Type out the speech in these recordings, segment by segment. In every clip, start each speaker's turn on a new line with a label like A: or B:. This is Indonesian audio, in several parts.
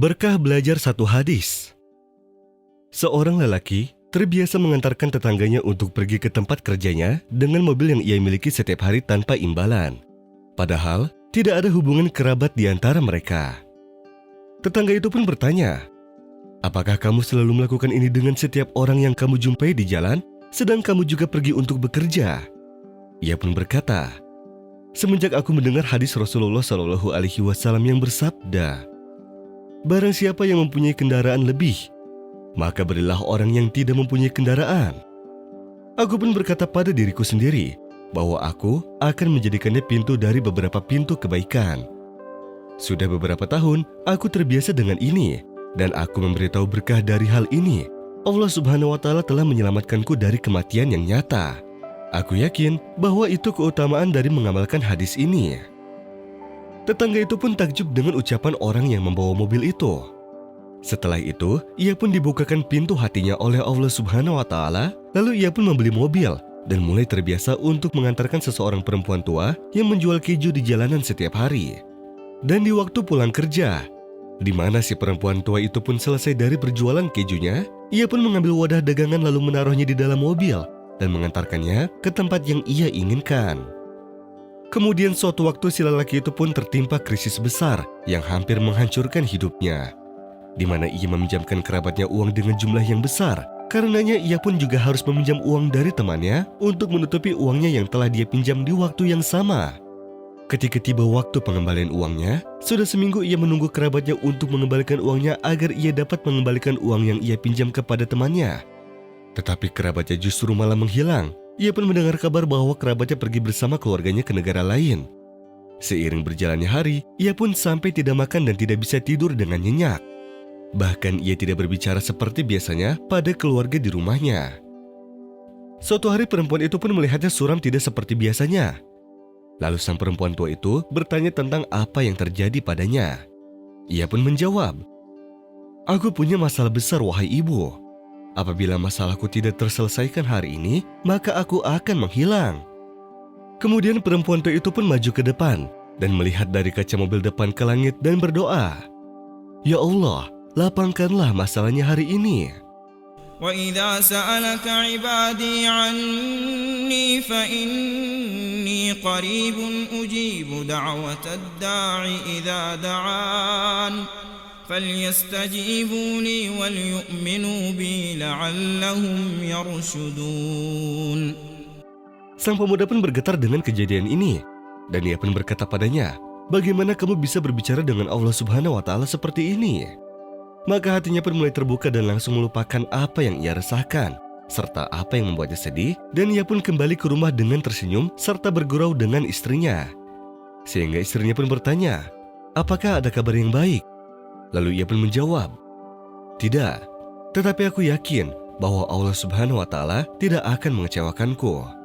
A: Berkah belajar satu hadis. Seorang lelaki terbiasa mengantarkan tetangganya untuk pergi ke tempat kerjanya dengan mobil yang ia miliki setiap hari tanpa imbalan. Padahal, tidak ada hubungan kerabat di antara mereka. Tetangga itu pun bertanya, "Apakah kamu selalu melakukan ini dengan setiap orang yang kamu jumpai di jalan, sedang kamu juga pergi untuk bekerja?" Ia pun berkata, "Semenjak aku mendengar hadis Rasulullah SAW yang bersabda, barang siapa yang mempunyai kendaraan lebih, maka berilah orang yang tidak mempunyai kendaraan." Aku pun berkata pada diriku sendiri bahwa aku akan menjadikannya pintu dari beberapa pintu kebaikan. Sudah beberapa tahun aku terbiasa dengan ini, dan aku memberitahu berkah dari hal ini. Allah Subhanahu wa Ta'ala telah menyelamatkanku dari kematian yang nyata. Aku yakin bahwa itu keutamaan dari mengamalkan hadis ini. Tetangga itu pun takjub dengan ucapan orang yang membawa mobil itu. Setelah itu, ia pun dibukakan pintu hatinya oleh Allah Subhanahu wa Ta'ala, lalu ia pun membeli mobil dan mulai terbiasa untuk mengantarkan seseorang perempuan tua yang menjual keju di jalanan setiap hari. Dan di waktu pulang kerja, di mana si perempuan tua itu pun selesai dari berjualan kejunya, ia pun mengambil wadah dagangan lalu menaruhnya di dalam mobil dan mengantarkannya ke tempat yang ia inginkan. Kemudian suatu waktu si lelaki itu pun tertimpa krisis besar yang hampir menghancurkan hidupnya, di mana ia meminjamkan kerabatnya uang dengan jumlah yang besar. Karenanya ia pun juga harus meminjam uang dari temannya untuk menutupi uangnya yang telah dia pinjam di waktu yang sama. Ketika tiba waktu pengembalian uangnya, sudah seminggu ia menunggu kerabatnya untuk mengembalikan uangnya agar ia dapat mengembalikan uang yang ia pinjam kepada temannya. Tetapi kerabatnya justru malah menghilang. Ia pun mendengar kabar bahwa kerabatnya pergi bersama keluarganya ke negara lain. Seiring berjalannya hari, ia pun sampai tidak makan dan tidak bisa tidur dengan nyenyak. Bahkan ia tidak berbicara seperti biasanya pada keluarga di rumahnya. Suatu hari perempuan itu pun melihatnya suram tidak seperti biasanya. Lalu sang perempuan tua itu bertanya tentang apa yang terjadi padanya. Ia pun menjawab, "Aku punya masalah besar wahai ibu. Apabila masalahku tidak terselesaikan hari ini, maka aku akan menghilang." Kemudian perempuan tua itu pun maju ke depan dan melihat dari kaca mobil depan ke langit dan berdoa, "Ya Allah, lapangkanlah masalahnya hari ini."
B: وَإِذَا سَأَلَكَ عِبَادِي عَنِّي فَإِنِّي قَرِيبٌ أُجِيبُ دَعْوَةَ الدَّاعِ إِذَا دَعَانِ فَلْيَسْتَجِيبُوا لِي وَلْيُؤْمِنُوا بِي لَعَلَّهُمْ يَرْشُدُونَ.
A: Sang pemuda pun bergetar dengan kejadian ini, dan ia pun berkata padanya, "Bagaimana kamu bisa berbicara dengan Allah Subhanahu wa Ta'ala seperti ini?" Maka hatinya pun mulai terbuka dan langsung melupakan apa yang ia resahkan, serta apa yang membuatnya sedih, dan ia pun kembali ke rumah dengan tersenyum serta bergurau dengan istrinya. Sehingga istrinya pun bertanya, "Apakah ada kabar yang baik?" Lalu ia pun menjawab, "Tidak, tetapi aku yakin bahwa Allah Subhanahu wa Ta'ala tidak akan mengecewakanku."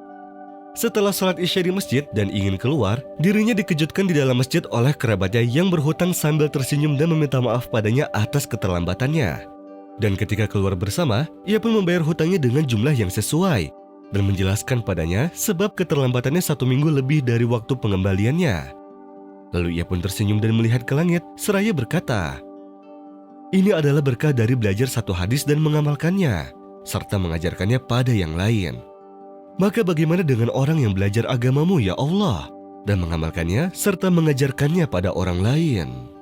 A: Setelah sholat isya di masjid dan ingin keluar, dirinya dikejutkan di dalam masjid oleh kerabatnya yang berhutang sambil tersenyum dan meminta maaf padanya atas keterlambatannya. Dan ketika keluar bersama, ia pun membayar hutangnya dengan jumlah yang sesuai dan menjelaskan padanya sebab keterlambatannya 1 minggu lebih dari waktu pengembaliannya. Lalu ia pun tersenyum dan melihat ke langit seraya berkata, "Ini adalah berkah dari belajar satu hadis dan mengamalkannya, serta mengajarkannya pada yang lain. Maka bagaimana dengan orang yang belajar agamamu ya Allah, dan mengamalkannya serta mengajarkannya pada orang lain?"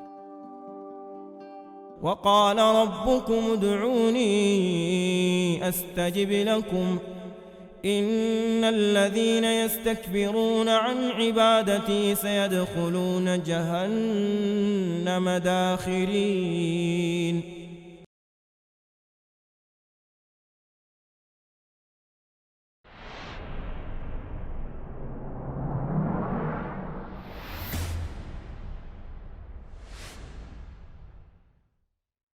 B: وَقَالَ رَبُّكُمُ ادْعُونِي أَسْتَجِبْ لَكُمْ إِنَّ الَّذِينَ يَسْتَكْبِرُونَ عَنْ عِبَادَتِي سَيَدْخُلُونَ جَهَنَّمَ دَاخِرِينَ.